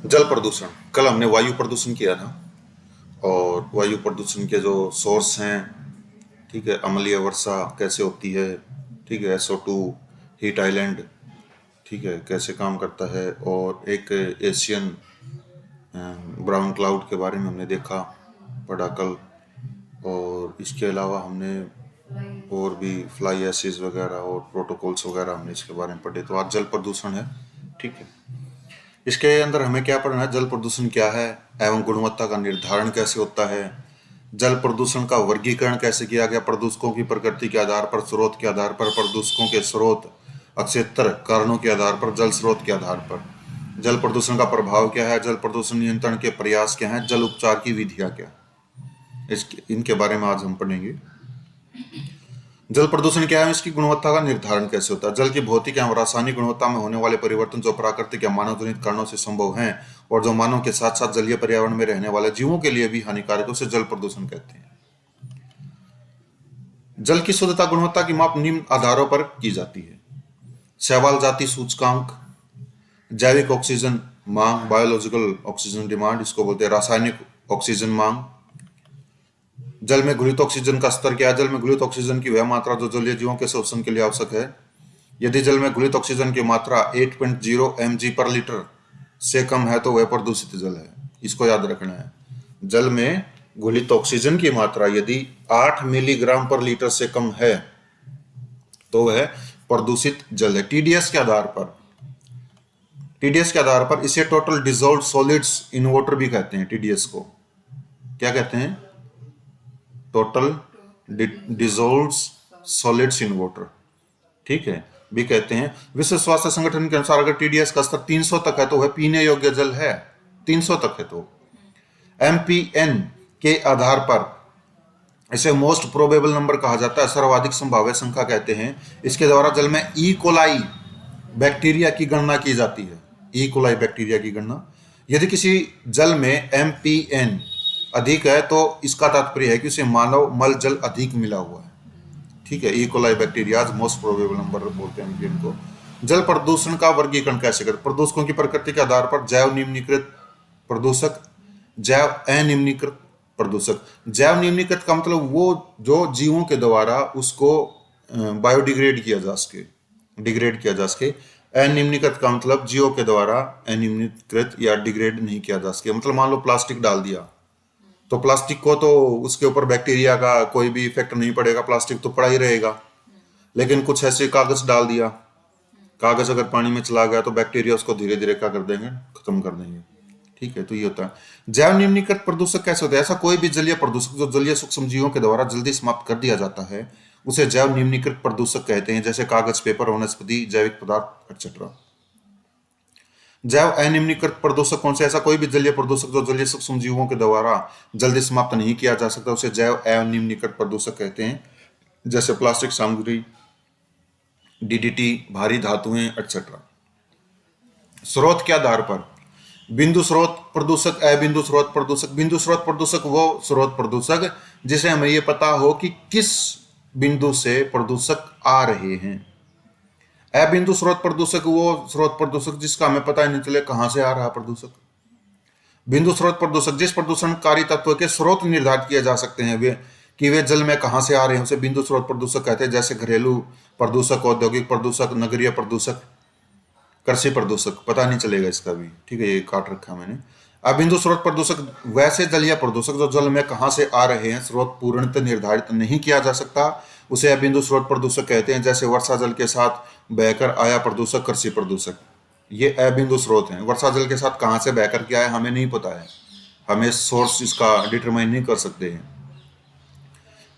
जल प्रदूषण, कल हमने वायु प्रदूषण किया था। और वायु प्रदूषण के जो सोर्स हैं, ठीक है, अम्लीय वर्षा कैसे होती है, ठीक है, SO2, हीट आइलैंड, ठीक है, कैसे काम करता है, और एक एशियन ब्राउन क्लाउड के बारे में हमने देखा, पढ़ा कल। और इसके अलावा हमने और भी फ्लाई एसिड वगैरह और प्रोटोकॉल्स वगैरह हमने इसके बारे में पढ़े। तो आज जल प्रदूषण है, ठीक है। इसके अंदर हमें क्या पढ़ना है, जल प्रदूषण क्या है एवं गुणवत्ता का निर्धारण कैसे होता है, जल प्रदूषण का वर्गीकरण कैसे किया गया, प्रदूषकों की प्रकृति के आधार पर, स्रोत के आधार पर, प्रदूषकों के स्रोत, अक्षेत्र, कारणों के आधार पर, जल स्रोत के आधार पर, जल प्रदूषण का प्रभाव क्या है, जल प्रदूषण नियंत्रण के प्रयास क्या हैं, जल उपचार की विधियां क्या, इसके इनके बारे में आज हम पढ़ेंगे। जल प्रदूषण क्या है, इसकी गुणवत्ता का निर्धारण कैसे होता है, जल की भौतिक एवं रासायनिक गुणवत्ता में होने वाले परिवर्तन जो प्राकृतिक या मानव जनित कारणों से संभव हैं और जो मानव के साथ साथ जलीय पर्यावरण में रहने वाले जीवों के लिए भी हानिकारक है, उसे जल प्रदूषण कहते हैं। जल की शुद्धता गुणवत्ता की माप निम्न आधारों पर की जाती है: शैवाल जाति सूचकांक, जैविक ऑक्सीजन मांग, बायोलॉजिकल ऑक्सीजन डिमांड, इसको बोलते हैं रासायनिक ऑक्सीजन मांग। जल में घुलित ऑक्सीजन का स्तर क्या है, जल में घुलित ऑक्सीजन की वह मात्रा जो जलीय जीवों के श्वसन के लिए आवश्यक है। यदि जल में घुलित ऑक्सीजन की मात्रा 8.0 mg पर लीटर से कम है तो वह प्रदूषित जल है। इसको याद रखना है, जल में घुलित ऑक्सीजन की मात्रा यदि 8 मिलीग्राम पर लीटर से कम है तो वह प्रदूषित जल है। टीडीएस के आधार पर इसे total dissolve solids in water भी कहते हैं। टीडीएस को क्या कहते हैं? Total dissolve solids in water, ठीक है, भी कहते हैं। विश्व स्वास्थ्य संगठन के अनुसार अगर टीडीएस का स्तर 300 तक है तो वह पीने योग्य जल है। 300 तक है तो एमपीएन के आधार पर इसे मोस्ट प्रोबेबल नंबर कहा जाता है, सर्वाधिक संभाव्य संख्या कहते हैं। इसके द्वारा जल में ई कोलाई बैक्टीरिया की गणना की जाती है। ई कोलाई बैक्टीरिया की गणना, यदि किसी जल में एमपीएन अधिक है तो इसका तात्पर्य है कि उसे मानव मल जल अधिक मिला हुआ है, ठीक है। E coli bacteria most probable number बोलते हैं एमपीएन को। जल प्रदूषण का वर्गीकरण कैसे करते? प्रदूषकों की प्रकृति के आधार पर जैव निम्नीकृत प्रदूषक, जैव अनिम्नीकृत प्रदूषक। जैव निम्नीकृत का मतलब वो जो जीवों के द्वारा उसको बायोडिग्रेड डिग्रेड किया जा सके। अनिम्नीकृत का मतलब जीवों के द्वारा अनिम्नीकृत या डिग्रेड नहीं किया जा सके। मतलब मान लो प्लास्टिक डाल दिया तो प्लास्टिक को तो उसके ऊपर बैक्टीरिया का कोई भी इफेक्ट नहीं पड़ेगा, प्लास्टिक तो पड़ा ही रहेगा। लेकिन कुछ ऐसे कागज डाल दिया, कागज अगर पानी में चला गया तो बैक्टीरिया उसको धीरे धीरे क्या कर देंगे, खत्म कर देंगे, ठीक है। तो ये होता है जैव निम्नीकृत प्रदूषक। कैसे होता है? ऐसा कोई भी जलीय प्रदूषक जो जलीय सूक्ष्म जीवों के द्वारा जल्दी समाप्त कर दिया जाता है उसे जैव निम्नीकृत प्रदूषक कहते हैं, जैसे कागज, पेपर, वनस्पति, जैविक पदार्थ एक्सेट्रा। जैव अनिम्नीकृत प्रदूषक कौन से? ऐसा कोई भी जलीय प्रदूषक जो जलीय सूक्ष्म जीवों के द्वारा जल्दी समाप्त नहीं किया जा सकता उसे जैव अनिम्नीकृत प्रदूषक कहते हैं, जैसे प्लास्टिक सामग्री, डीडीटी, भारी धातुएं एक्सेट्रा। स्रोत के आधार पर बिंदु स्रोत प्रदूषक, अबिंदु स्रोत प्रदूषक। बिंदु स्रोत प्रदूषक वो स्रोत प्रदूषक जिसे हमें ये पता हो कि किस बिंदु से प्रदूषक आ रहे हैं। अबिंदु स्रोत प्रदूषक वो स्रोत प्रदूषक जिसका हमें पता ही नहीं चले कहां से आ रहा प्रदूषक। बिंदु स्रोत प्रदूषक जिस प्रदूषणकारी तत्व के स्रोत निर्धारित किए जा सकते हैं वे जल में कहां से आ रहे हैं उसे बिंदु स्रोत प्रदूषक कहते हैं, जैसे घरेलू प्रदूषक, औद्योगिक प्रदूषक, नगरीय प्रदूषक, कृषि प्रदूषक। पता नहीं चलेगा इसका भी, ठीक है, ये काट रखा मैंने। अब बिंदु स्रोत प्रदूषक वैसे जलीय प्रदूषक जो जल में कहां से आ रहे हैं स्रोत पूर्णतः निर्धारित नहीं किया जा सकता उसे अबिंदु स्रोत प्रदूषक कहते हैं, जैसे वर्षा जल के साथ बहकर आया प्रदूषक, कृषि प्रदूषक। ये अबिंदु स्रोत हैं। वर्षा जल के साथ कहां से बहकर के आया हमें नहीं पता है, हमें सोर्स इसका डिटरमाइन नहीं कर सकते हैं।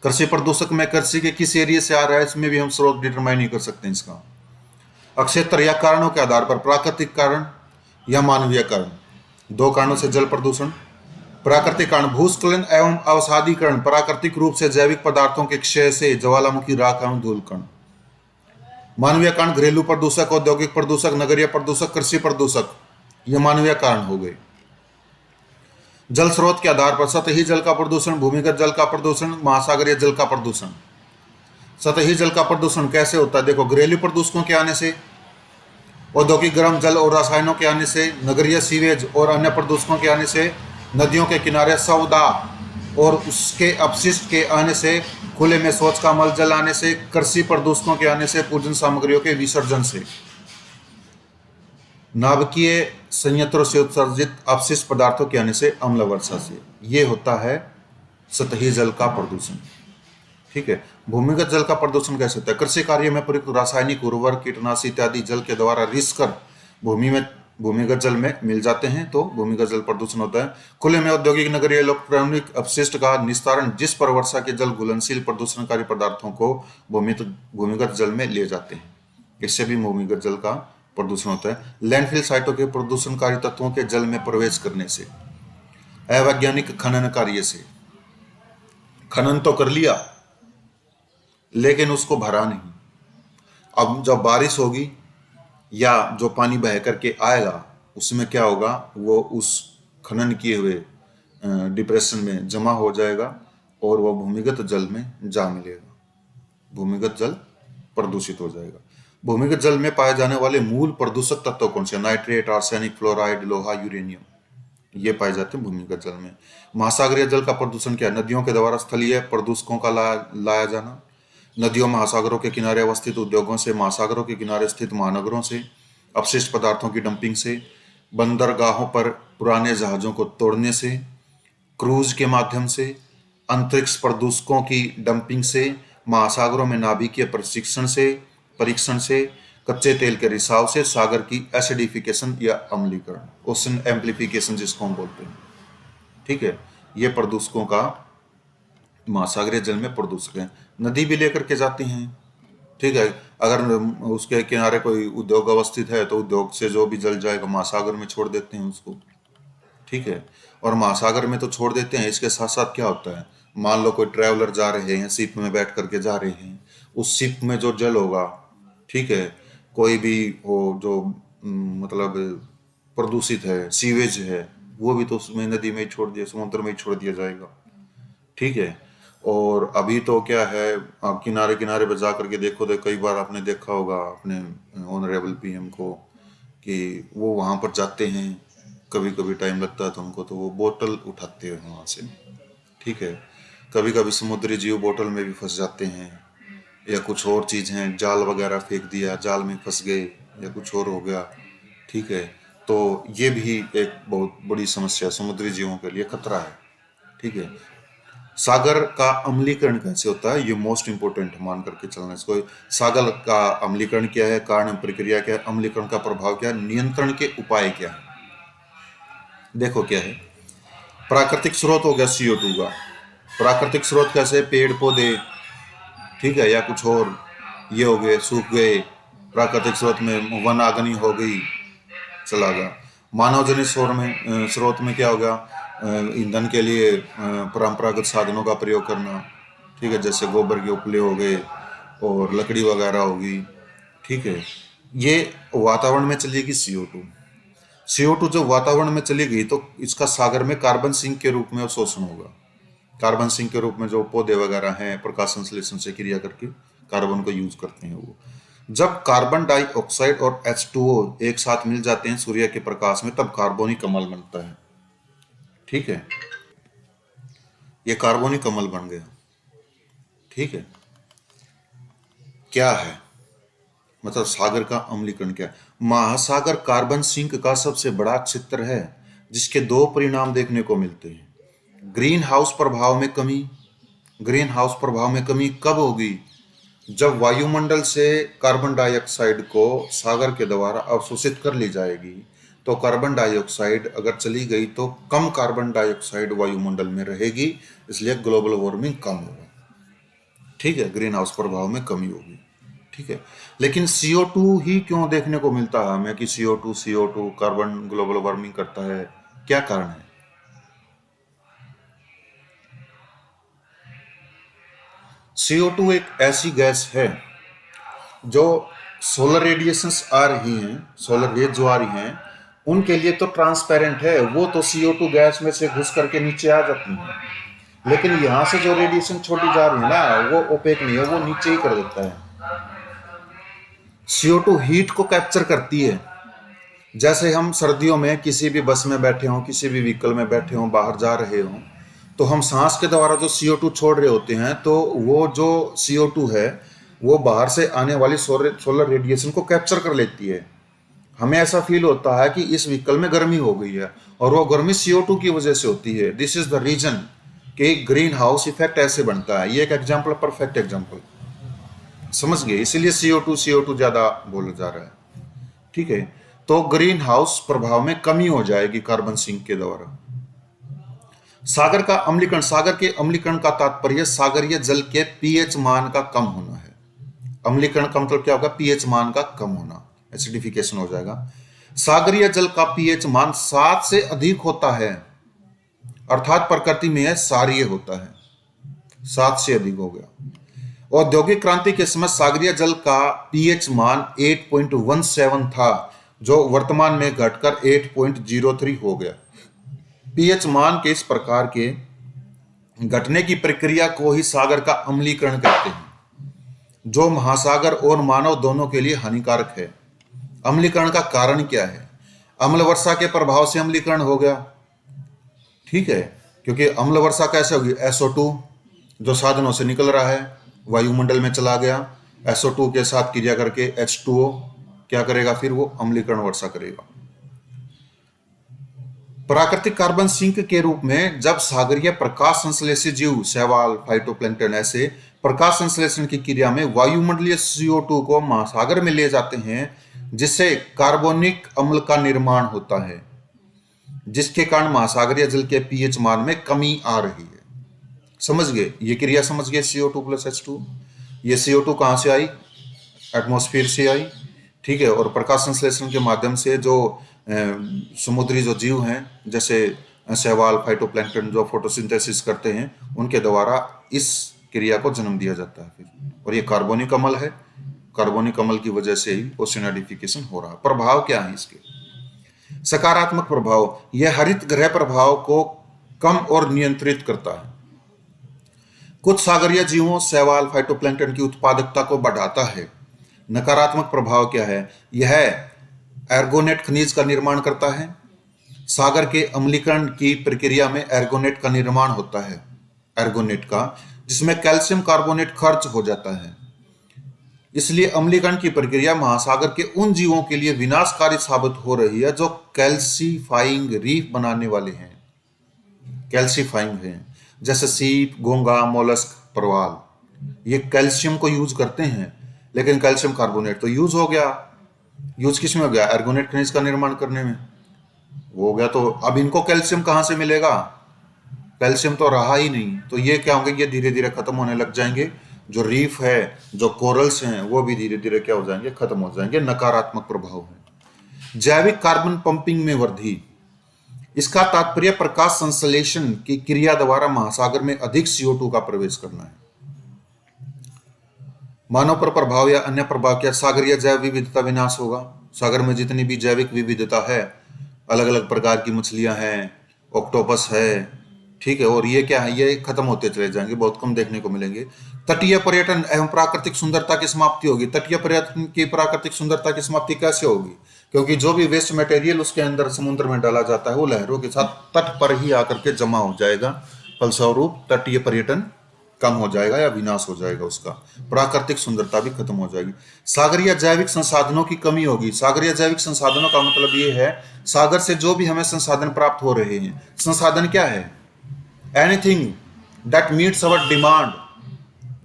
कृषि प्रदूषक में कृषि के किस एरिया से आ रहा है इसमें भी हम स्रोत डिटरमाइन नहीं कर सकते इसका। अक्षेत्र या कारणों के आधार पर प्राकृतिक कारण या मानवीय कारण, दो कारणों से जल प्रदूषण। प्राकृतिक कारण भूस्खलन एवं अवसादीकरण, प्राकृतिक रूप से जैविक पदार्थों के क्षय से, ज्वालामुखी राख एवं धूलकण। मानवीय कारण घरेलू प्रदूषक, औद्योगिक प्रदूषक, नगरीय प्रदूषक, कृषि प्रदूषक, ये मानवीय कारण हो गए। जल स्रोत के आधार पर सतही जल का प्रदूषण, भूमिगत जल का प्रदूषण, महासागरीय जल का प्रदूषण। सतही जल का प्रदूषण कैसे होता है? देखो, घरेलू प्रदूषकों के आने से, औद्योगिक गर्म जल और रसायनों के आने से, नगरीय सीवेज और अन्य प्रदूषकों के आने से, नदियों के किनारे सौदा और उसके अपशिष्ट के आने से, खुले में शौच का मल जल आने से, कृषि प्रदूषकों के आने से, पूजन सामग्रियों के विसर्जन से, नाभिकीय संयंत्रों से उत्सर्जित अपशिष्ट पदार्थों के आने से, अम्ल वर्षा से। ये होता है सतही जल का प्रदूषण। ठीक है। भूमिगत जल का प्रदूषण कैसे होता है? कृषि कार्य में प्रयुक्त रासायनिक उर्वरक, कीटनाशी इत्यादि जल के द्वारा रिस कर भूमिगत जल में मिल जाते हैं, तो भूमिगत जल प्रदूषण होता है। खुले में औद्योगिक, नगरीय, इलेक्ट्रॉनिक अपशिष्ट का निस्तारण, जिस पर वर्षा के जल घुलनशील प्रदूषणकारी पदार्थों को भूमिगत जल में ले जाते हैं, इससे भी भूमिगत जल का प्रदूषण होता है। लैंडफिल साइटों के प्रदूषणकारी तत्वों के जल में प्रवेश करने से, अवैज्ञानिक खनन कार्य से, खनन तो कर लिया लेकिन उसको भरा नहीं। अब जब बारिश होगी या जो पानी बह करके आएगा उसमें क्या होगा, वो उस खनन किए हुए डिप्रेशन में जमा हो जाएगा और वो भूमिगत जल में जा मिलेगा, भूमिगत जल प्रदूषित हो जाएगा। भूमिगत जल में पाए जाने वाले मूल प्रदूषक तत्व कौन से? नाइट्रेट, आर्सेनिक, फ्लोराइड, लोहा, यूरेनियम, ये पाए जाते हैं भूमिगत जल में। महासागरीय जल का प्रदूषण क्या है? नदियों के द्वारा स्थलीय प्रदूषकों का लाया जाना, नदियों, महासागरों के किनारे अवस्थित उद्योगों से, महासागरों के किनारे स्थित महानगरों से, अपशिष्ट पदार्थों की डंपिंग से, बंदरगाहों पर पुराने जहाजों को तोड़ने से, क्रूज के माध्यम से, अंतरिक्ष प्रदूषकों की डंपिंग से, महासागरों में नाभिकीय परीक्षण से, कच्चे तेल के रिसाव से, सागर की एसिडिफिकेशन या अम्लीकरण, ओशन एम्प्लीफिकेशन जिसको हम बोलते हैं। ठीक है। ये प्रदूषकों का महासागरीय जल में प्रदूषक है। नदी भी लेकर के जाती हैं। ठीक है। अगर उसके किनारे कोई उद्योग अवस्थित है तो उद्योग से जो भी जल जाएगा महासागर में छोड़ देते हैं उसको। ठीक है। और महासागर में तो छोड़ देते हैं, इसके साथ साथ क्या होता है, मान लो कोई ट्रैवलर जा रहे हैं, शिप में बैठ करके जा रहे हैं, उस शिप में जो जल होगा, ठीक है, कोई भी हो जो मतलब प्रदूषित है, सीवेज है, वो भी तो उसमें नदी में ही छोड़ दिया, समुद्र में ही छोड़ दिया जाएगा। ठीक है। और अभी तो क्या है, आप किनारे किनारे पर जा करके देखो तो कई बार आपने देखा होगा अपने ऑनरेबल पीएम को कि वो वहाँ पर जाते हैं, कभी कभी टाइम लगता है तो उनको, तो वो बोतल उठाते हैं वहाँ से। ठीक है। कभी कभी समुद्री जीव बोतल में भी फंस जाते हैं, या कुछ और चीज़ हैं, जाल वगैरह फेंक दिया, जाल में फंस गए या कुछ और हो गया। ठीक है। तो ये भी एक बहुत बड़ी समस्या समुद्री जीवों के लिए खतरा है। ठीक है। सागर का अम्लीकरण कैसे होता है, ये मोस्ट इंपोर्टेंट मान करके चलना इसको। सागर का अम्लीकरण क्या है, कारण प्रक्रिया क्या है, अम्लीकरण का प्रभाव क्या है, नियंत्रण के उपाय क्या है। देखो क्या है, प्राकृतिक स्रोत हो गया CO2 का। प्राकृतिक स्रोत कैसे? पेड़ पौधे, ठीक है, या कुछ और ये हो गए, सूख गए। प्राकृतिक स्रोत में वनाग्नि हो गई, चला गया। मानव जनित स्रोत में क्या होगा, ईंधन के लिए परंपरागत साधनों का प्रयोग करना। ठीक है। जैसे गोबर के उपले हो गए और लकड़ी वगैरह होगी। ठीक है। ये वातावरण में चली गई CO2 जब वातावरण में चली गई तो इसका सागर में कार्बन सिंक के रूप में अवशोषण होगा। कार्बन सिंक के रूप में जो पौधे वगैरह हैं प्रकाश संश्लेषण से क्रिया करके कार्बन को यूज करते हैं। वो जब कार्बन डाइऑक्साइड और H2O एक साथ मिल जाते हैं सूर्य के प्रकाश में, तब कार्बोनिक कमल बनता है। ठीक है। ये कार्बोनिक कमल बन गया। ठीक है। क्या है मतलब सागर का अम्लीकरण क्या है? महासागर कार्बन सिंक का सबसे बड़ा क्षेत्र है, जिसके दो परिणाम देखने को मिलते हैं। ग्रीन हाउस प्रभाव में कमी। ग्रीन हाउस प्रभाव में कमी कब होगी? जब वायुमंडल से कार्बन डाइऑक्साइड को सागर के द्वारा अवशोषित कर ली जाएगी, तो कार्बन डाइऑक्साइड अगर चली गई तो कम कार्बन डाइऑक्साइड वायुमंडल में रहेगी, इसलिए ग्लोबल वार्मिंग कम होगा। ठीक है। ग्रीन हाउस प्रभाव में कमी होगी। ठीक है। लेकिन CO2 ही क्यों देखने को मिलता है हमें कि CO2 कार्बन ग्लोबल वार्मिंग करता है? क्या कारण है? CO2 एक ऐसी गैस है जो सोलर रेडिएशंस आ रही हैं, सोलर रेज जो आ रही हैं, उनके लिए तो ट्रांसपेरेंट है, वो तो CO2 गैस में से घुस करके नीचे आ जाती हैं। लेकिन यहाँ से जो रेडिएशन छोड़ी जा रही है ना, वो ओपेक नहीं है, वो नीचे ही कर देता है। CO2 हीट को कैप्चर करती है। जैसे हम सर्दियों में किसी भी बस में बैठे हों, किसी भी व्हीकल में बैठे हों, बाहर जा रहे हों, तो हम सांस के द्वारा जो CO2 छोड़ रहे होते हैं, तो वो जो CO2 है वो बाहर से आने वाली सोलर रेडिएशन को कैप्चर कर लेती है। हमें ऐसा फील होता है कि इस व्हीकल में गर्मी हो गई है, और वो गर्मी CO2 की वजह से होती है। दिस इज द रीजन कि ग्रीन हाउस इफेक्ट ऐसे बनता है। ये एक एग्जाम्पल, परफेक्ट एग्जाम्पल, समझ गए? इसीलिए CO2 ज्यादा बोला जा रहा है। ठीक है, तो ग्रीन हाउस प्रभाव में कमी हो जाएगी कार्बन सिंक के द्वारा। सागर का अम्लीकरण, सागर के अम्लीकरण का तात्पर्य सागरीय जल के पीएच मान का कम होना है। अम्लीकरण का मतलब क्या होगा? पीएच मान का कम होना, एसिडिफिकेशन हो जाएगा। सागरीय जल का पीएच मान 7 से अधिक होता है, अर्थात प्रकृति में यह क्षारीय होता है। 7 से अधिक हो गया। औद्योगिक क्रांति के समय सागरीय जल का पीएच मान 8.17 था, जो वर्तमान में घटकर 8.03 हो गया। पीएच मान के इस प्रकार के घटने की प्रक्रिया को ही सागर का अम्लीकरण कहते हैं, जो महासागर और मानव दोनों के लिए हानिकारक है। अम्लीकरण का कारण क्या है? अम्ल वर्षा के प्रभाव से अम्लीकरण हो गया। ठीक है, क्योंकि अम्ल वर्षा कैसे होगी? SO2 जो साधनों से निकल रहा है वायुमंडल में चला गया, SO2 के साथ क्रिया करके H2O क्या करेगा? फिर वो अम्लीकरण वर्षा करेगा। प्राकृतिक कार्बन सिंक के रूप में जब सागरीय प्रकाश संश्लेषी जीव, शैवाल, फाइटोप्लैंक्टन ऐसे प्रकाश संश्लेषण की क्रिया में वायुमंडलीय CO2 को महासागर में ले जाते हैं, जिससे कार्बोनिक अम्ल का निर्माण होता है, जिसके कारण महासागरीय जल के पीएच मान में कमी आ रही है। समझ गए? ये क्रिया समझ गए? CO2 + H2। ये CO2 कहां से आई? एटमॉस्फेयर से आई। ठीक है, और प्रकाश संश्लेषण के माध्यम से जो समुद्री जो जीव हैं, जैसे शैवाल, फाइटोप्लैंक्टन, जो फोटोसिंथेसिस करते हैं, उनके द्वारा इस क्रिया को जन्म दिया जाता है फिर। और ये कार्बोनिक अम्ल है। कार्बोनिक अम्ल की वजह से ही ओशियनिफिकेशन हो रहा है। प्रभाव क्या है इसके? सकारात्मक प्रभाव, यह हरित गृह प्रभाव को कम और नियंत्रित करता है। कुछ सागरीय जीवों, शैवाल, फाइटोप्लैंक्टन की उत्पादकता को बढ़ाता है। नकारात्मक प्रभाव क्या है? यह एर्गोनेट खनिज का निर्माण करता है। सागर के अम्लीकरण की प्रक्रिया में एर्गोनेट का निर्माण होता है, एर्गोनेट का, जिसमें कैल्शियम कार्बोनेट खर्च हो जाता है। इसलिए अम्लीकरण की प्रक्रिया महासागर के उन जीवों के लिए विनाशकारी साबित हो रही है जो कैल्सीफाइंग रीफ बनाने वाले हैं। कैल्सीफाइंग हैं, जैसे सीप, घोंगा, मोलस्क, प्रवाल। ये कैल्शियम को यूज करते हैं, लेकिन कैल्शियम कार्बोनेट तो यूज हो गया। यूज किस में हो गया? एर्गोनेट खनिज का निर्माण करने में वो हो गया। तो अब इनको कैल्शियम कहां से मिलेगा? कैल्शियम तो रहा ही नहीं। तो ये क्या होंगे? ये धीरे धीरे खत्म होने लग जाएंगे। जो रीफ है, जो कोरल्स हैं, वो भी धीरे धीरे क्या हो जाएंगे? खत्म हो जाएंगे। नकारात्मक प्रभाव है। जैविक कार्बन पंपिंग में वृद्धि, इसका तात्पर्य प्रकाश संश्लेषण की क्रिया द्वारा महासागर में अधिक CO2 का प्रवेश करना है। मानव पर प्रभाव या अन्य प्रभाव क्या? सागरीय जैव विविधता विनाश होगा। सागर में जितनी भी जैविक विविधता है, अलग अलग प्रकार की मछलियां हैं, ऑक्टोपस है, ठीक है, और ये क्या है? ये खत्म होते चले जाएंगे, बहुत कम देखने को मिलेंगे। तटीय पर्यटन एवं प्राकृतिक सुंदरता की समाप्ति होगी। तटीय पर्यटन की प्राकृतिक सुंदरता की समाप्ति कैसे होगी? क्योंकि जो भी वेस्ट मटेरियल उसके अंदर समुद्र में डाला जाता है, वो लहरों के साथ तट पर ही आकर के जमा हो जाएगा। फलस्वरूप तटीय पर्यटन कम हो जाएगा या विनाश हो जाएगा, उसका प्राकृतिक सुंदरता भी खत्म हो जाएगी। सागरीय जैविक संसाधनों की कमी होगी। सागरीय जैविक संसाधनों का मतलब ये है, सागर से जो भी हमें संसाधन प्राप्त हो रहे हैं। संसाधन क्या है? Anything that meets our demand,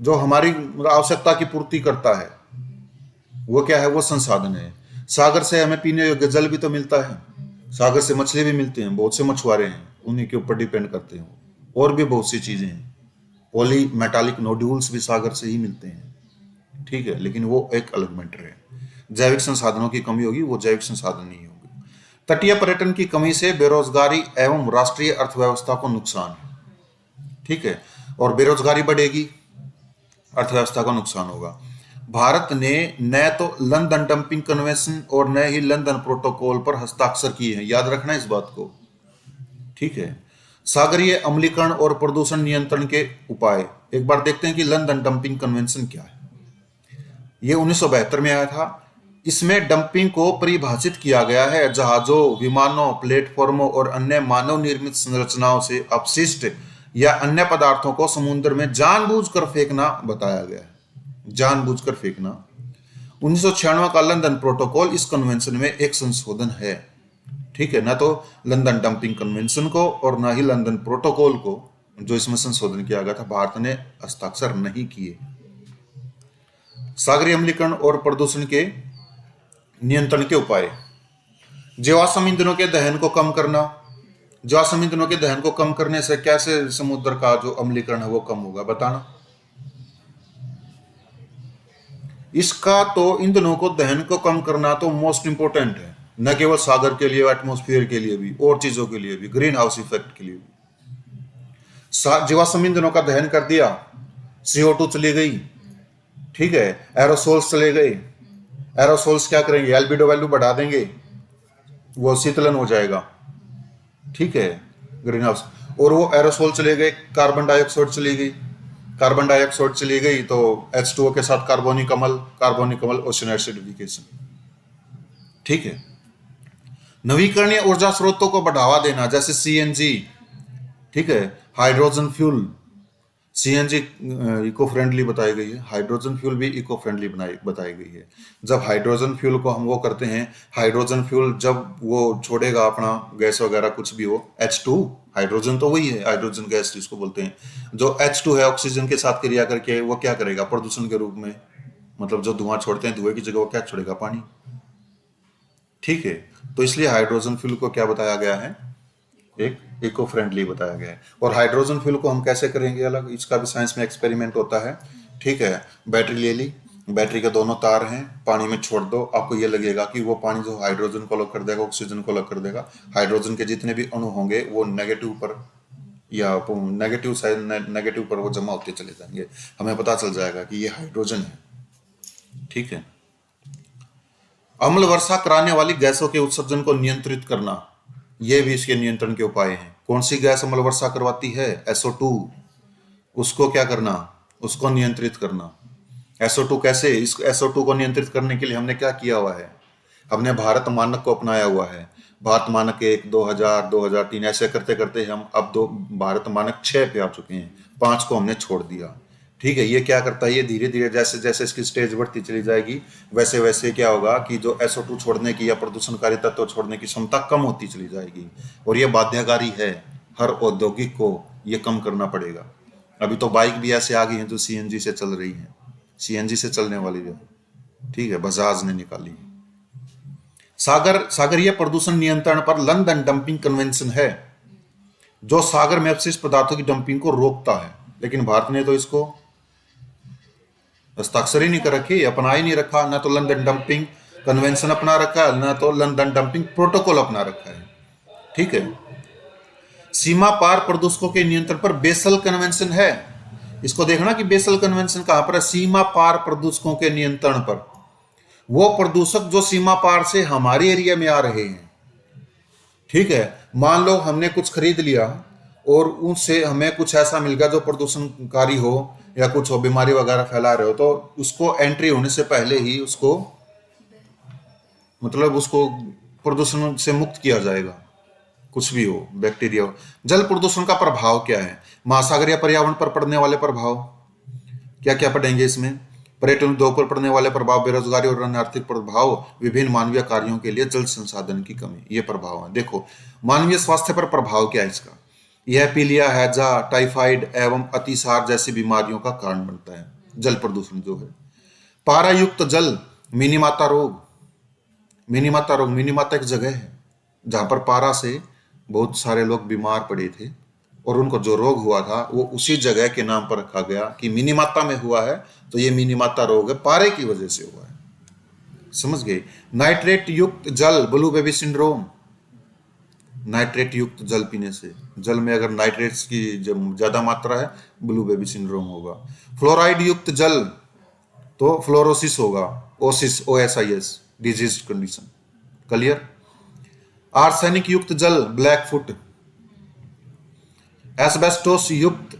जो हमारी आवश्यकता की पूर्ति करता है, वो क्या है? वो संसाधन है। सागर से हमें पीने योग्य जल भी तो मिलता है, सागर से मछली भी मिलते हैं, बहुत से मछुआरे हैं, उन्हीं के ऊपर डिपेंड करते हैं, और भी बहुत सी चीजें हैं। पॉली मेटालिक नोड्यूल्स भी सागर से ही मिलते हैं, ठीक है, लेकिन वो एक अलग मैटर है। जैविक संसाधनों की कमी होगी, वो जैविक संसाधन नहीं होगी। तटीय पर्यटन की कमी से बेरोजगारी एवं राष्ट्रीय अर्थव्यवस्था को नुकसान है, ठीक है, और बेरोजगारी बढ़ेगी, अर्थव्यवस्था को नुकसान होगा। भारत ने न तो लंदन डंपिंग कन्वेंशन और न ही लंदन प्रोटोकॉल पर हस्ताक्षर किए हैं, याद रखना इस बात को, ठीक है। सागरीय अम्लीकरण और प्रदूषण नियंत्रण के उपाय, एक बार देखते हैं कि लंदन डंपिंग कन्वेंशन क्या है। ये 1972 में आया था। इसमें डंपिंग को परिभाषित किया गया है जहाजों, विमानों, प्लेटफॉर्मों और अन्य मानव निर्मित संरचनाओं से अपशिष्ट या अन्य पदार्थों को समुद्र में जानबूझकर फेंकना बताया गया है। जानबूझकर फेंकना। 1996 का लंदन प्रोटोकॉल इस कन्वेंशन में एक संशोधन है। ठीक है, ना तो लंदन डंपिंग कन्वेंशन को और ना ही लंदन प्रोटोकॉल को, जो इसमें संशोधन किया गया था, भारत ने हस्ताक्षर नहीं किए। सागरीय अम्लीकरण और प्रदूषण के नियंत्रण के उपाय। जीवाश्म ईंधनों के दहन को कम करना। जीवाश्म ईंधनों के दहन को कम करने से कैसे समुद्र का जो अम्लीकरण है वो कम होगा, बताना। इसका तो ईंधनों को दहन को कम करना तो मोस्ट इंपोर्टेंट है, न केवल सागर के लिए, एटमॉस्फेयर के लिए भी, और चीजों के लिए भी, ग्रीन हाउस इफेक्ट के लिए भी। जीवाश्म ईंधनों का दहन कर दिया, CO2 चली गई, ठीक है, एरोसोल्स चले गए। एरोसोल्स क्या करेंगे, एल्बिडो वैल्यू बढ़ा देंगे, वो शीतलन हो जाएगा, ठीक है, ग्रीन हाउस। और वो एरोसोल चले गए, कार्बन डाइऑक्साइड चली गई, कार्बन डाइऑक्साइड चली गई तो H2O के साथ कार्बोनिक अम्ल ओशन एसिडिफिकेशन। ठीक है। नवीकरणीय ऊर्जा स्रोतों को बढ़ावा देना, जैसे CNG, ठीक है, hydrogen fuel. CNG eco friendly बताई गई है, हाइड्रोजन फ्यूल भी इको फ्रेंडली बताई गई है। जब हाइड्रोजन फ्यूल को हम वो करते हैं, हाइड्रोजन फ्यूल जब वो छोड़ेगा अपना गैस वगैरह कुछ भी हो, H2, हाइड्रोजन तो वही है, हाइड्रोजन गैस जिसको बोलते हैं, जो H2 है ऑक्सीजन के साथ क्रिया करके वो क्या करेगा, प्रदूषण के रूप में, मतलब जो धुआं छोड़ते हैं, धुएं की जगह वो क्या छोड़ेगा, पानी। ठीक है, तो इसलिए हाइड्रोजन फ्यूल को क्या बताया गया है, एक इको फ्रेंडली बताया गया है। और हाइड्रोजन फ्यूल को हम कैसे करेंगे अलग, इसका भी साइंस में एक्सपेरिमेंट होता है। ठीक है, बैटरी ले ली, बैटरी के दोनों तार हैं, पानी में छोड़ दो, आपको ये लगेगा कि वो पानी जो हाइड्रोजन को अलग कर देगा, ऑक्सीजन को अलग कर देगा, हाइड्रोजन के जितने भी अणु होंगे वो नेगेटिव पर या नेगेटिव पर वो जमा होते चले जाएंगे, हमें पता चल जाएगा कि ये हाइड्रोजन है। ठीक है। अम्ल वर्षा कराने वाली गैसों के उत्सर्जन को नियंत्रित करना, ये भी इसके नियंत्रण के उपाय हैं। कौन सी गैस अम्ल वर्षा करवाती है, SO2, उसको क्या करना, उसको नियंत्रित करना। SO2 कैसे, इस SO2 को नियंत्रित करने के लिए हमने क्या किया हुआ है, हमने भारत मानक को अपनाया हुआ है। भारत मानक 1, 2000, 2003 ऐसे करते करते हम अब भारत मानक 6 पे आ चुके हैं, 5 को हमने छोड़ दिया। ठीक है, ये क्या करता है, ये धीरे धीरे जैसे जैसे इसकी स्टेज बढ़ती चली जाएगी वैसे वैसे क्या होगा कि जो SO2 छोड़ने की या प्रदूषणकारी तत्व छोड़ने की क्षमता कम होती चली जाएगी, और ये बाध्यकारी है, हर औद्योगिक को ये कम करना पड़ेगा। अभी तो बाइक भी ऐसे आ गई हैं जो CNG से चल रही हैं, CNG से चलने वाली जो, ठीक है, बजाज ने निकाली। सागरीय प्रदूषण नियंत्रण पर लंदन डंपिंग कन्वेंशन है, जो सागर में अपशिष्ट पदार्थों की डंपिंग को रोकता है, लेकिन भारत ने तो इसको हस्ताक्षर ही नहीं कर रखी, अपना ही नहीं रखा, ना तो लंदन डंपिंग कन्वेंशन अपना रखा है, ना तो लंदन डंपिंग प्रोटोकॉल अपना रखा है। ठीक है। सीमा पार प्रदूषकों के नियंत्रण पर बेसल कन्वेंशन है, इसको देखना कि बेसल कन्वेंशन कहां पर है, सीमा पार प्रदूषकों के नियंत्रण पर। वो प्रदूषक जो सीमा पार से हमारे एरिया में आ रहे हैं, ठीक है, मान लो हमने कुछ खरीद लिया और उससे हमें कुछ ऐसा मिल गया जो प्रदूषणकारी हो या कुछ हो, बीमारी वगैरह फैला रहे हो, तो उसको एंट्री होने से पहले ही उसको मतलब उसको प्रदूषण से मुक्त किया जाएगा, कुछ भी हो, बैक्टीरिया हो। जल प्रदूषण का प्रभाव क्या है, महासागरीय पर्यावरण पर पड़ने वाले प्रभाव क्या क्या पड़ेंगे इसमें, पर्यटन उद्योग पर पड़ने वाले प्रभाव, बेरोजगारी और अन्य आर्थिक प्रभाव, विभिन्न मानवीय कार्यों के लिए जल संसाधन की कमी, ये प्रभाव है। देखो, मानवीय स्वास्थ्य पर प्रभाव क्या है इसका, यह पीलिया, हैजा, टाइफाइड एवं अतिसार जैसी बीमारियों का कारण बनता है जल प्रदूषण जो है। पारा युक्त जल, मिनीमाता रोग। मिनीमाता एक जगह है जहां पर पारा से बहुत सारे लोग बीमार पड़े थे और उनको जो रोग हुआ था वो उसी जगह के नाम पर रखा गया कि मिनीमाता में हुआ है, तो ये मिनीमाता रोग है, पारे की वजह से हुआ है। समझ गए। नाइट्रेट युक्त जल, ब्लू बेबी सिंड्रोम। नाइट्रेट युक्त जल पीने से, जल में अगर नाइट्रेट्स की ज्यादा मात्रा है, ब्लू बेबी सिंड्रोम होगा। फ्लोराइड युक्त जल तो फ्लोरोसिस होगा, OSIS disease condition. Clear. Arsenic युक्त जल, ब्लैक फुट। एस्बेस्टोस युक्त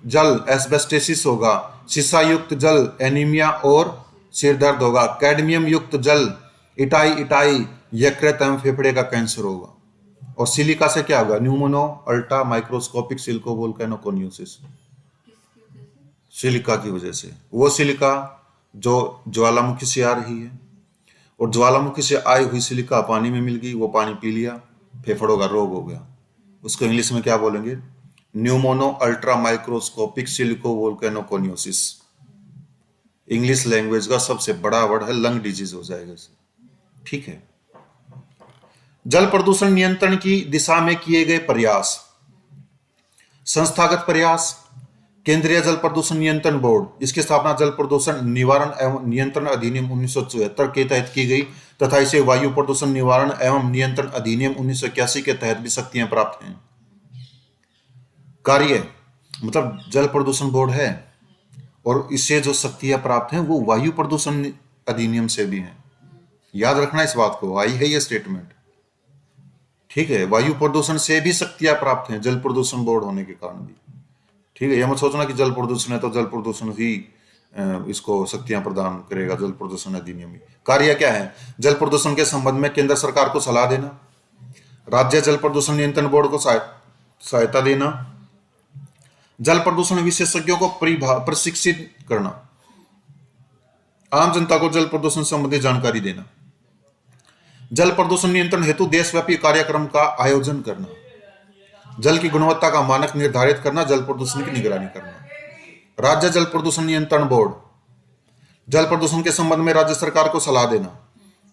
जल, एस्बेस्टेसिस होगा। शीशा युक्त जल, एनीमिया और सिर दर्द होगा। कैडमियम युक्त जल, इटाई इटाई यकृत एवं फेफड़े का कैंसर होगा। और सिलिका से क्या होगा? Pneumono ultra microscopic silico volcanoconiosis. Silica की वजह से, वो सिलिका जो ज्वालामुखी से आ रही है, और ज्वालामुखी से आई हुई सिलिका पानी में मिल गई, वो पानी पी लिया, फेफड़ों का रोग हो गया। उसको इंग्लिश में क्या बोलेंगे? Pneumono ultra microscopic silico volcanoconiosis. English language का सबसे बड़ा वर्ड है, लंग डिजीज हो जाएगा इसे। ठीक है। जल प्रदूषण नियंत्रण की दिशा में किए गए प्रयास। संस्थागत प्रयास। केंद्रीय जल प्रदूषण नियंत्रण बोर्ड, इसकी स्थापना जल प्रदूषण निवारण एवं नियंत्रण अधिनियम 1974 के तहत की गई तथा इसे वायु प्रदूषण निवारण एवं नियंत्रण अधिनियम 1981 के तहत भी शक्तियां प्राप्त हैं। कार्य मतलब जल प्रदूषण बोर्ड है और इससे जो शक्तियां प्राप्त हैं वो वायु प्रदूषण अधिनियम से भी हैं। याद रखना इस बात को, आई है ये स्टेटमेंट। ठीक है, वायु प्रदूषण से भी शक्तियां प्राप्त हैं जल प्रदूषण बोर्ड होने के कारण भी। ठीक है, ये मत सोचना कि जल प्रदूषण है तो जल प्रदूषण ही इसको शक्तियां प्रदान करेगा, जल प्रदूषण अधिनियम। कार्य क्या है? जल प्रदूषण के संबंध में केंद्र सरकार को सलाह देना, राज्य जल प्रदूषण नियंत्रण बोर्ड को सहायता देना, जल प्रदूषण विशेषज्ञों को प्रशिक्षित करना, आम जनता को जल प्रदूषण संबंधी जानकारी देना, जल प्रदूषण नियंत्रण हेतु देशव्यापी कार्यक्रम का आयोजन करना, जल की गुणवत्ता का मानक निर्धारित करना, जल प्रदूषण की निगरानी करना। राज्य जल प्रदूषण नियंत्रण बोर्ड जल प्रदूषण के संबंध में राज्य सरकार को सलाह देना,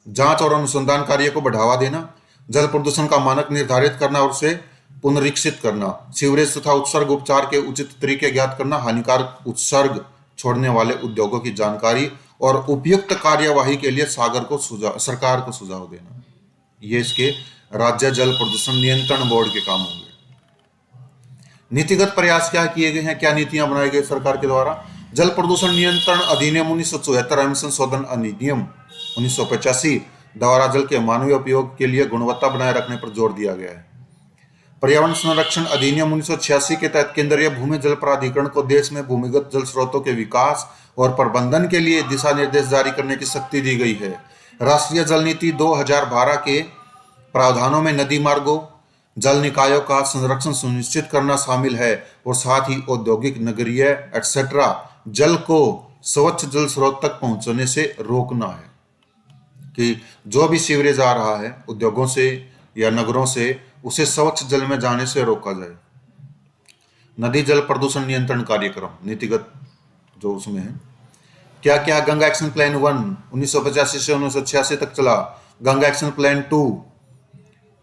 जांच और अनुसंधान कार्य को बढ़ावा देना, जल प्रदूषण का मानक निर्धारित करना और उसे पुनरीक्षित करना, सीवरेज तथा उत्सर्ग उपचार के उचित तरीके ज्ञात करना, हानिकारक उत्सर्ग छोड़ने वाले उद्योगों की जानकारी और उपयुक्त कार्यवाही के लिए सरकार को सुझाव देना। ये इसके राज्य जल प्रदूषण नियंत्रण बोर्ड के काम होंगे। नीतिगत प्रयास क्या किए गए हैं, क्या नीतियां बनाई गई सरकार के द्वारा? जल प्रदूषण नियंत्रण अधिनियम 1974 एवं संशोधन अधिनियम 1985 द्वारा जल के मानवीय उपयोग के लिए गुणवत्ता बनाए रखने पर जोर दिया गया है। पर्यावरण संरक्षण अधिनियम 1986 के तहत केंद्रीय भूमि जल प्राधिकरण को देश में भूमिगत जल स्रोतों के विकास और प्रबंधन के लिए दिशा निर्देश जारी करने की शक्ति दी गई है। राष्ट्रीय जल नीति 2012 के प्रावधानों में नदी मार्गों, जल निकायों का संरक्षण सुनिश्चित करना शामिल है और साथ ही औद्योगिक, नगरीय एटसेट्रा जल को स्वच्छ जल स्रोत तक पहुंचने से रोकना है, कि जो भी सीवरेज आ रहा है उद्योगों से या नगरों से, उसे स्वच्छ जल में जाने से रोका जाए। नदी जल प्रदूषण नियंत्रण कार्यक्रम नीतिगत जो उसमें है, क्या क्या? गंगा एक्शन प्लान 1 1985 से 1986 तक चला, गंगा एक्शन प्लान 2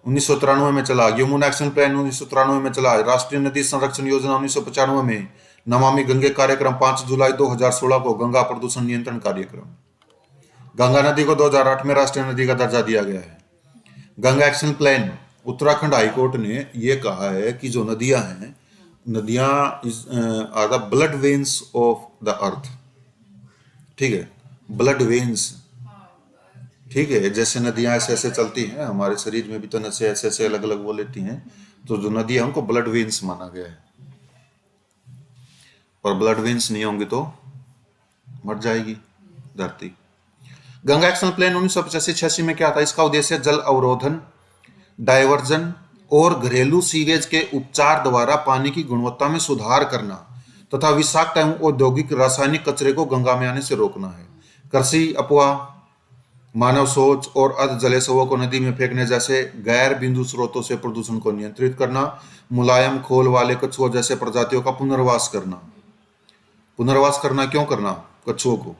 1993 में चला, यमुना एक्शन प्लान 1993 में चला, राष्ट्रीय नदी संरक्षण योजना 1995 में, नमामि गंगे कार्यक्रम 5 जुलाई 2016 को, गंगा प्रदूषण नियंत्रण कार्यक्रम। गंगा नदी को 2008 में राष्ट्रीय नदी का दर्जा दिया गया है। Ganga action plan, Uttarakhand high court ने यह कहा है कि जो नदियां हैं, नदियां are the blood veins of the earth. ठीक है, ब्लड वेन्स। ठीक है, जैसे नदियां ऐसे ऐसे चलती हैं, हमारे शरीर में भी तो नसें ऐसे ऐसे अलग अलग वो लेती हैं, तो जो नदी है उनको ब्लड वेन्स माना गया है। और ब्लड वेन्स नहीं होंगे तो मर जाएगी धरती। गंगा एक्शन प्लान 1985-86 में क्या था? इसका उद्देश्य जल अवरोधन, डायवर्जन और घरेलू सीवेज के उपचार द्वारा पानी की गुणवत्ता में सुधार करना तथा विषाक्त एवं औद्योगिक रासायनिक कचरे को गंगा में आने से रोकना है। कृषि अफवाह, मानव सोच और अर्ध जले शवों को नदी में फेंकने जैसे गैर बिंदु स्रोतों से प्रदूषण को नियंत्रित करना, मुलायम खोल वाले कछुओं जैसे प्रजातियों का पुनर्वास करना। पुनर्वास करना क्यों करना? कछुओं को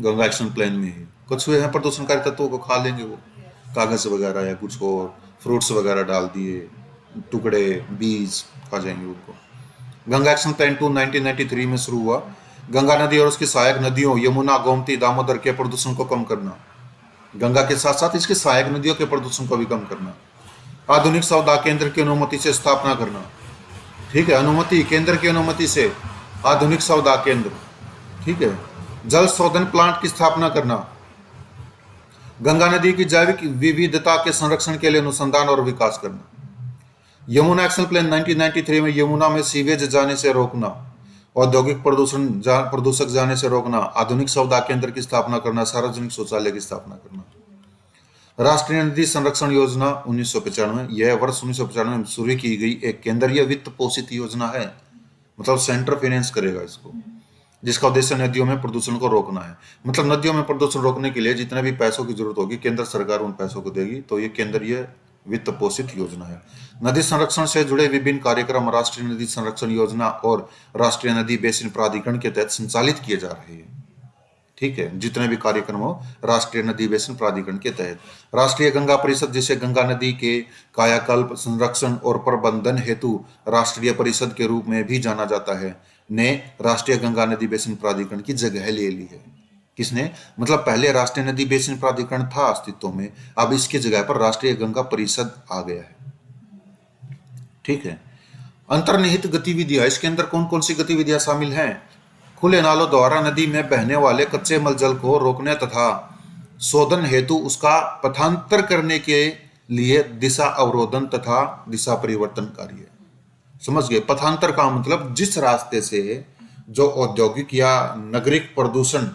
गंगा एक्शन प्लान में ही, कछुए हैं प्रदूषणकारी तत्वों को खा लेंगे, वो कागज वगैरह या कुछ और फ्रूट्स वगैरह डाल दिए, टुकड़े बीज खा जाएंगे उनको। गंगा एक्शन प्लान 2 1993 में शुरू हुआ। गंगा नदी और उसकी सहायक नदियों यमुना, गोमती, दामोदर के प्रदूषण को कम करना, गंगा के साथ साथ इसकी सहायक नदियों के प्रदूषण को भी कम करना। आधुनिक सौदा केंद्र की अनुमति से स्थापना करना। ठीक है, अनुमति, केंद्र की अनुमति से आधुनिक सौदा केंद्र। ठीक है, जल शोधन प्लांट की स्थापना करना, गंगा नदी की जैविक विविधता के संरक्षण के लिए अनुसंधान और विकास करना। यमुना एक्शन प्लान 1993 में यमुना में सीवेज जाने से रोकना, औद्योगिक प्रदूषक जाने से रोकना, आधुनिक सौदा केंद्र की स्थापना करना, सार्वजनिक शौचालय की स्थापना करना। राष्ट्रीय नदी संरक्षण योजना 1995, यह वर्ष 1995 में शुरू की गई एक केंद्रीय वित्त पोषित योजना है, मतलब सेंटर फाइनेंस करेगा इसको, जिसका उद्देश्य नदियों में प्रदूषण को रोकना है। मतलब नदियों में प्रदूषण रोकने के लिए जितने भी पैसों की जरूरत होगी केंद्र सरकार उन पैसों को देगी, तो ये केंद्रीय वित्त पोषित योजना है। नदी संरक्षण से जुड़े विभिन्न कार्यक्रम राष्ट्रीय नदी संरक्षण योजना और राष्ट्रीय नदी बेसिन प्राधिकरण के तहत संचालित किए जा रहे हैं। ठीक है, जितने भी कार्यक्रम हो राष्ट्रीय नदी बेसिन प्राधिकरण के तहत। राष्ट्रीय गंगा परिषद, जिसे गंगा नदी के कायाकल्प, संरक्षण और प्रबंधन हेतु राष्ट्रीय परिषद के रूप में भी जाना जाता है, ने राष्ट्रीय गंगा नदी बेसिन प्राधिकरण की जगह ले ली है। किसने? मतलब पहले राष्ट्रीय नदी बेसिन प्राधिकरण था अस्तित्व में, अब इसकी जगह पर राष्ट्रीय गंगा परिषद आ गया है। ठीक है, अंतर्निहित गतिविधियां, इसके अंदर कौन कौन सी गतिविधियां शामिल हैं? खुले नालों द्वारा नदी में बहने वाले कच्चे मल जल को रोकने तथा शोधन हेतु उसका पथांतर करने के लिए दिशा अवरोधन तथा दिशा परिवर्तन कार्य। समझ गए? पथांतर का मतलब जिस रास्ते से जो औद्योगिक या नागरिक प्रदूषण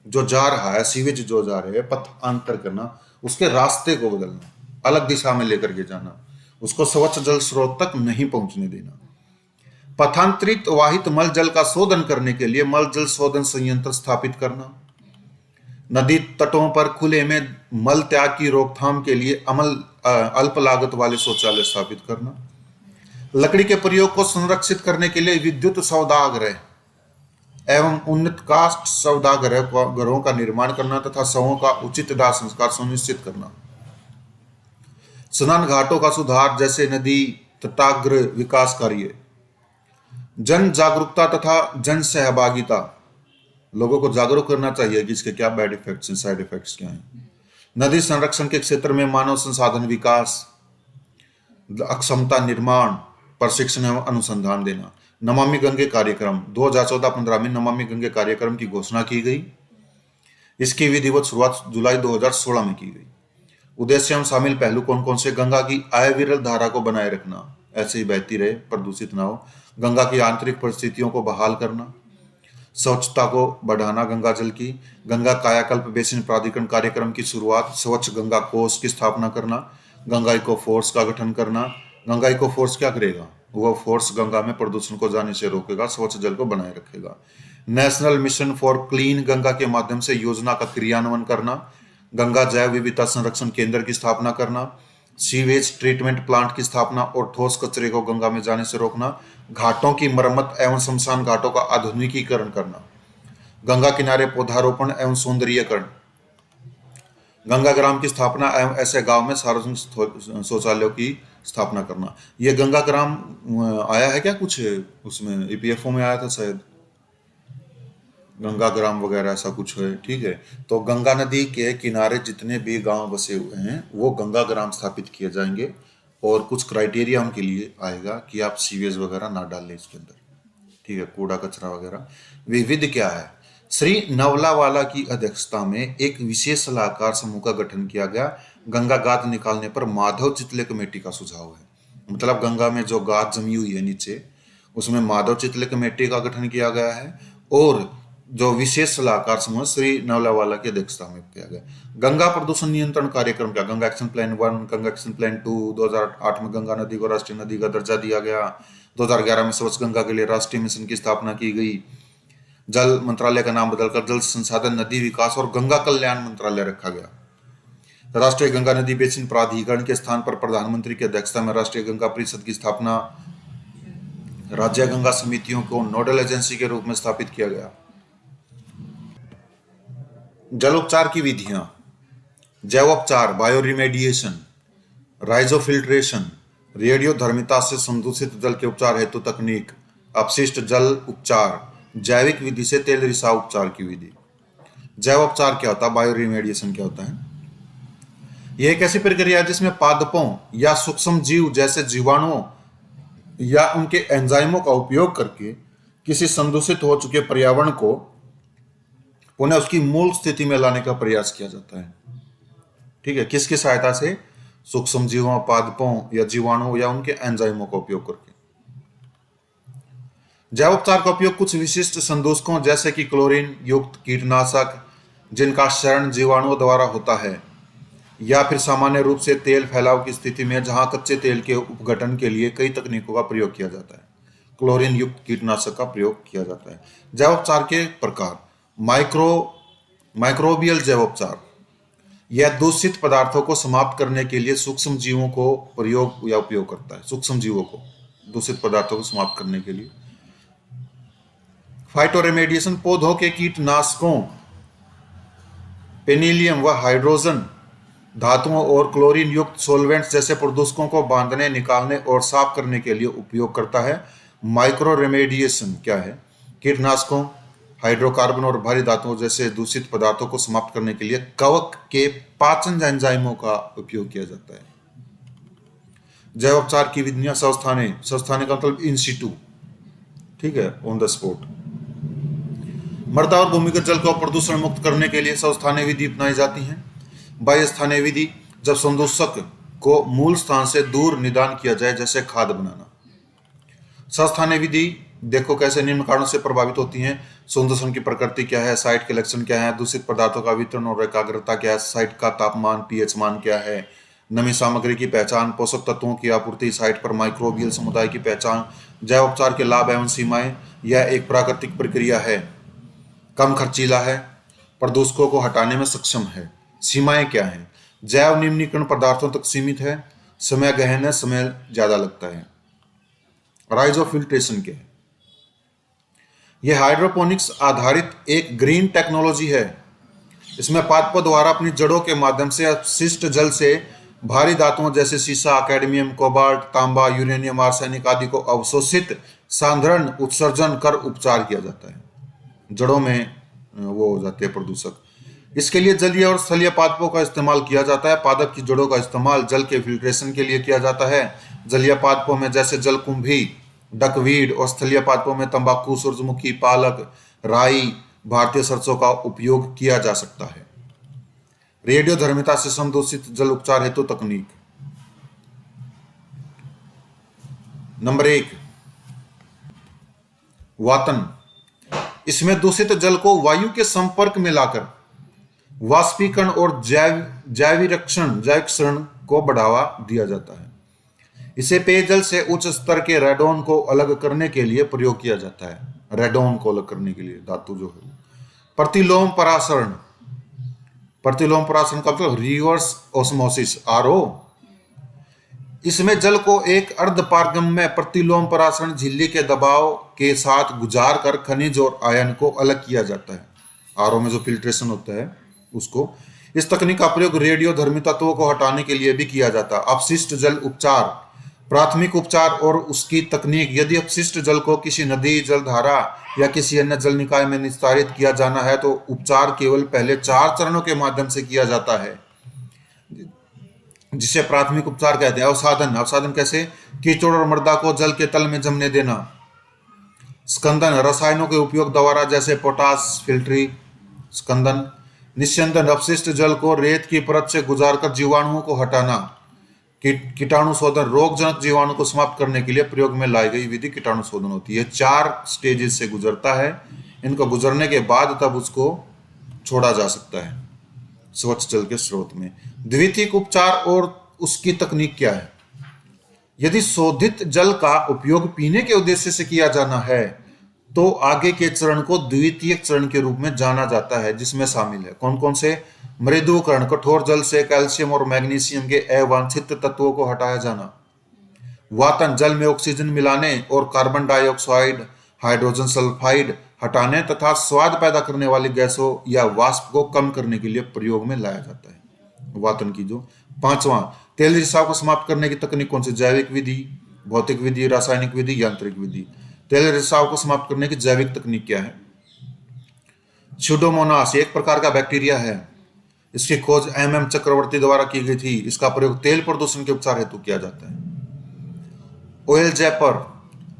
जो जा रहा है, सीवेज जो जा रहे हैं, पथांतर करना, उसके रास्ते को बदलना, अलग दिशा में लेकर के जाना, उसको स्वच्छ जल स्रोत तक नहीं पहुंचने देना। पथांतरित वाहित मल जल का शोधन करने के लिए मल जल शोधन संयंत्र स्थापित करना। नदी तटों पर खुले में मल त्याग की रोकथाम के लिए अल्प लागत वाले शौचालय स्थापित करना। लकड़ी के प्रयोग को संरक्षित करने के लिए विद्युत सौदागर एवं उन्नत काष्ठ सौदागरों का निर्माण करना तथा शवों का उचित दाह संस्कार सुनिश्चित करना। स्नान घाटों का सुधार जैसे नदी तटाग्र विकास कार्य। जन जागरूकता तथा जन सहभागिता, लोगों को जागरूक करना चाहिए कि इसके क्या बैड इफेक्ट्स हैं, साइड इफेक्ट्स क्या हैं। नदी संरक्षण के क्षेत्र में मानव संसाधन विकास, अक्षमता निर्माण, प्रशिक्षण एवं अनुसंधान देना। नमामि गंगे कार्यक्रम 2014-15 में नमामि गंगे कार्यक्रम की घोषणा की गई। इसकी विधिवत शुरुआत जुलाई 2016 में की गई। उद्देश्य एवं शामिल पहलू कौन कौन से? गंगा की अविरल धारा को बनाए रखना, ऐसे ही बहती रहे, प्रदूषित ना हो। गंगा की आंतरिक परिस्थितियों को बहाल करना, स्वच्छता को बढ़ाना गंगा जल की। गंगा कायाकल्प बेसिन प्राधिकरण कार्यक्रम की शुरुआत, स्वच्छ गंगा कोष की स्थापना करना, गंगा इको फोर्स का गठन करना। गंगा इको फोर्स क्या करेगा? वह फोर्स गंगा में प्रदूषण को जाने से रोकेगा, स्वच्छ जल को बनाए रखेगा। National mission for clean Ganga के माध्यम से योजना का क्रियान्वयन करना। गंगा जैव विविधता संरक्षण केंद्र की स्थापना करना। सीवेज ट्रीटमेंट प्लांट की स्थापना और ठोस कचरे को गंगा में जाने से रोकना। घाटों की मरम्मत एवं शमशान घाटों का आधुनिकीकरण करना। गंगा किनारे पौधारोपण एवं सौंदर्यीकरण। गंगा ग्राम की स्थापना एवं ऐसे गांव में सार्वजनिक शौचालयों की स्थापना करना। ये गंगा ग्राम आया है क्या कुछ उसमें? ईपीएफओ में आया था शायद, गंगा ग्राम वगैरह ऐसा कुछ है। ठीक है, तो गंगा नदी के किनारे जितने भी गांव बसे हुए हैं वो गंगा ग्राम स्थापित किए जाएंगे और कुछ क्राइटेरिया उनके लिए आएगा कि आप सीवेज वगैरह ना डालें इसके अंदर। ठीक है, कूड़ा कचरा वगैरह। विविध क्या है? श्री नवलावाला की अध्यक्षता में एक विशेष सलाहकार समूह का गठन किया गया। गंगा गाद निकालने पर माधव चितले कमेटी का सुझाव है। मतलब गंगा में जो गाद जमी हुई है नीचे, उसमें माधव चितले कमेटी का गठन किया गया है और जो विशेष सलाहकार समूह श्री नवलावाला की अध्यक्षता में किया गया। गंगा प्रदूषण नियंत्रण कार्यक्रम क्या? Ganga action plan 1, Ganga action plan 2। 2008 में गंगा नदी को राष्ट्रीय नदी का दर्जा दिया गया। 2011 में स्वच्छ गंगा के लिए राष्ट्रीय मिशन की स्थापना की गई। जल मंत्रालय का नाम बदलकर जल संसाधन, नदी विकास और गंगा कल्याण मंत्रालय रखा गया। राष्ट्रीय गंगा नदी बेसिन प्राधिकरण के स्थान पर प्रधानमंत्री की अध्यक्षता में राष्ट्रीय गंगा परिषद की स्थापना। राज्य गंगा समितियों को नोडल एजेंसी के रूप में स्थापित किया गया। जलोपचार की विधियां: जैवोपचार, बायोरिमेडिएशन, राइजोफिल्ट्रेशन, रेडियोधर्मिता से संदूषित जल के उपचार हेतु तकनीक, अपशिष्ट जल उपचार, जैविक विधि से तेल रिसाव उपचार की विधि। जैवोपचार क्या होता है? बायोरिमेडिएशन क्या होता है? यह एक ऐसी प्रक्रिया है जिसमें पादपों या सूक्ष्म जीव जैसे जीवाणुओं या उनके एंजाइमों का उपयोग करके किसी संदूषित हो चुके पर्यावरण को पुनः उसकी मूल स्थिति में लाने का प्रयास किया जाता है। ठीक है, किसकी सहायता से? सूक्ष्म जीवों, पादपों या जीवाणुओं या उनके एंजाइमों का उपयोग करके। जैवोपचार का उपयोग कुछ विशिष्ट संदूषकों जैसे कि क्लोरीन युक्त कीटनाशक जिनका शरण जीवाणुओं द्वारा होता है, या फिर सामान्य रूप से तेल फैलाव की स्थिति में जहां कच्चे तेल के उपघटन के लिए कई तकनीकों का प्रयोग किया जाता है, क्लोरीन युक्त कीटनाशक का प्रयोग किया जाता है। जैवोपचार के प्रकार। माइक्रोबियल जैवोपचार, यह दूषित पदार्थों को समाप्त करने के लिए सूक्ष्म जीवों को प्रयोग या उपयोग करता है। सूक्ष्म जीवों को दूषित पदार्थों को समाप्त करने के लिए। फाइटोरेमेडिएशन, पौधों के कीटनाशकों पेनिलियम व हाइड्रोजन धातुओं और क्लोरीन युक्त सोलवेंट्स जैसे प्रदूषकों को बांधने, निकालने और साफ करने के लिए उपयोग करता है। माइक्रो रेमेडिएशन क्या है? कीटनाशकों, हाइड्रोकार्बन और भारी धातुओं जैसे दूषित पदार्थों को समाप्त करने के लिए कवक के पाचन एंजाइमों का उपयोग किया जाता है। जैवोपचार की विधियां संस्थाने का मतलब इन सिटू, ठीक है, ऑन द स्पॉट। मृदा और भूमिगत जल को प्रदूषण मुक्त करने के लिए संस्थानीय विधि अपनाई जाती हैं। बाह्य स्थानीय विधि, जब संदूषक को मूल स्थान से दूर निदान किया जाए, जैसे खाद बनाना। संस्थानीय विधि देखो कैसे निम्न कारणों से प्रभावित होती हैं। संदूषण की प्रकृति क्या है, साइट के लक्षण क्या है, दूषित पदार्थों का वितरण और एकाग्रता क्या है, साइट का तापमान पीएच मान क्या है, नमी सामग्री की पहचान, पोषक तत्वों की आपूर्ति, साइट पर माइक्रोबियल समुदाय की पहचान। जैवोपचार के लाभ एवं सीमाएं। यह एक प्राकृतिक प्रक्रिया है, कम खर्चीला है, प्रदूषकों को हटाने में सक्षम है। सीमाएं क्या हैं? जैव निम्नीकरण पदार्थों तक सीमित है, समय गहन है, समय ज्यादा लगता है। राइज ऑफ फिल्ट्रेशन क्या है? यह हाइड्रोपोनिक्स आधारित एक ग्रीन टेक्नोलॉजी है। इसमें पादपों द्वारा अपनी जड़ों के माध्यम से अपशिष्ट जल से भारी धातुओं जैसे सीसा, कैडमियम, कोबाल्ट, तांबा, यूरेनियम, आर्सेनिक आदि को अवशोषित, सांद्रण, उत्सर्जन कर उपचार किया जाता है। जड़ों में वो हो जाते हैं प्रदूषक। इसके लिए जलीय और स्थलीय पादपों का इस्तेमाल किया जाता है। पादप की जड़ों का इस्तेमाल जल के फिल्ट्रेशन के लिए किया जाता है। जलीय पादपों में जैसे जलकुंभी, डकवीड और स्थलीय पादपों में तंबाकू, सूरजमुखी, पालक, राई, भारतीय सरसों का उपयोग किया जा सकता है। रेडियोधर्मिता से संदूषित जल उपचार हेतु तकनीक। नंबर 1, वातन। इसमें दूषित जल को वायु के संपर्क में लाकर वाष्पीकरण और जैविकरण को बढ़ावा दिया जाता है। इसे पेयजल से उच्च स्तर के रेडोन को अलग करने के लिए प्रयोग किया जाता है। रेडोन को अलग करने के लिए धातु जो है। प्रतिलोम परासरण का मतलब रिवर्स ऑस्मोसिस, आरओ। इसमें जल को एक अर्धपारगम्य प्रतिलोम परासरण झिल्ली के दबाव के साथ गुजार कर खनिज और आयन को अलग किया जाता है। आरओ में जो फिल्ट्रेशन होता है उसको। इस तकनीक का प्रयोग रेडियोधर्मी तत्वों को हटाने के लिए भी किया जाता है। अपशिष्ट जल उपचार, प्राथमिक उपचार और उसकी तकनीक। यदि अपशिष्ट जल को किसी नदी, जलधारा या किसी अन्य जल निकाय में निस्तारित किया जाना है तो उपचार केवल पहले 4 चरणों के माध्यम से किया जाता है, जिसे प्राथमिक उपचार कहते हैं। अवसादन कैसे? कीचड़ और मृदा को जल के तल में जमने देना। स्कंदन, रसायनों के उपयोग द्वारा जैसे पोटास फिल्ट्री स्कंदन। निस्यंदन, अपशिष्ट जल को रेत की परत से गुजारकर जीवाणुओं को हटाना। कीटाणु शोधन, रोगजनक जीवाणु को समाप्त करने के लिए प्रयोग में लाई गई विधि कीटाणु शोधन होती है। 4 स्टेजेस से गुजरता है। इनको गुजरने के बाद तब उसको छोड़ा जा सकता है स्वच्छ जल के स्रोत में। द्वितीयक उपचार और उसकी तकनीक क्या है? यदि शोधित जल का उपयोग पीने के उद्देश्य से किया जाना है तो आगे के चरण को द्वितीयक चरण के रूप में जाना जाता है, जिसमें शामिल है कौन कौन से? मृदुकरण, कठोर जल से कैल्शियम और मैग्नीशियम के अवांछित तत्वों को हटाया जाना। वातन, जल में ऑक्सीजन मिलाने और कार्बन डाइऑक्साइड, हाइड्रोजन सल्फाइड हटाने तथा स्वाद पैदा करने वाली गैसों या वाष्प को कम करने के लिए प्रयोग में लाया जाता है। वातन की जो 5वां, तेल रिसाव को समाप्त करने की तकनीक कौन सी? जैविक विधि, भौतिक विधि, रासायनिक विधि, यांत्रिक विधि। तेल रिसाव को समाप्त करने की जैविक तकनीक क्या है? स्यूडोमोनास एक प्रकार का बैक्टीरिया है। इसकी खोज MM चक्रवर्ती द्वारा की गई थी। इसका प्रयोग तेल प्रदूषण के उपचार हेतु किया जाता है। ऑयल जैपर,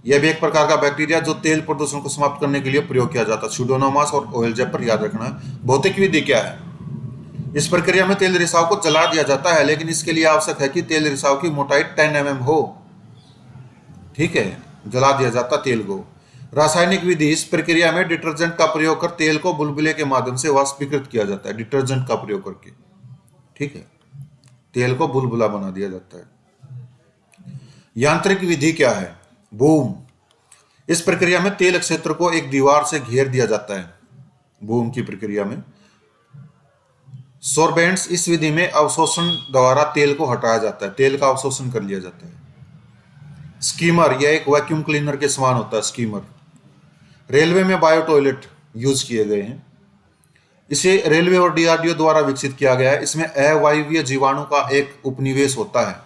यह भी एक प्रकार का बैक्टीरिया जो तेल प्रदूषण को समाप्त करने के लिए प्रयोग किया जाता है। स्यूडोमोनास और ऑयल जैपर याद रखना। भौतिक विधि क्या है? इस प्रक्रिया में तेल रिसाव को जला दिया जाता है, लेकिन इसके लिए आवश्यक है कि तेल रिसाव की मोटाई 10 mm हो। ठीक है, जला दिया जाता तेल को। रासायनिक विधि, इस प्रक्रिया में डिटर्जेंट का प्रयोग कर तेल को बुलबुले के माध्यम से वाष्पीकृत किया जाता है, डिटर्जेंट का प्रयोग करके। ठीक है, तेल को बुलबुला बना दिया जाता है। यांत्रिक विधि क्या है? बूम, इस प्रक्रिया में तेल क्षेत्र को एक दीवार से घेर दिया जाता है, बूम की प्रक्रिया में। सोर्बेंट्स, इस विधि में अवशोषण द्वारा तेल को हटाया जाता है, तेल का अवशोषण कर लिया जाता है। स्कीमर, यह एक वैक्यूम क्लीनर के समान होता है, स्कीमर। रेलवे में बायो टॉयलेट यूज किए गए हैं, इसे रेलवे और डीआरडीओ द्वारा विकसित किया गया है। इसमें अवायवीय जीवाणु का एक उपनिवेश होता है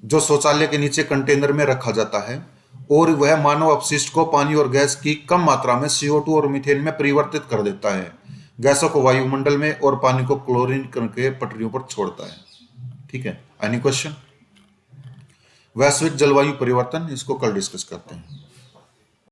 जो शौचालय के नीचे कंटेनर में रखा जाता है, और वह मानव अपशिष्ट को पानी और गैस की कम मात्रा में CO2 और मीथेन में परिवर्तित कर देता है, गैसों को वायुमंडल में और पानी को क्लोरीन करके पटरियों पर छोड़ता है। ठीक है, एनी क्वेश्चन? वैश्विक जलवायु परिवर्तन, इसको कल डिस्कस करते हैं।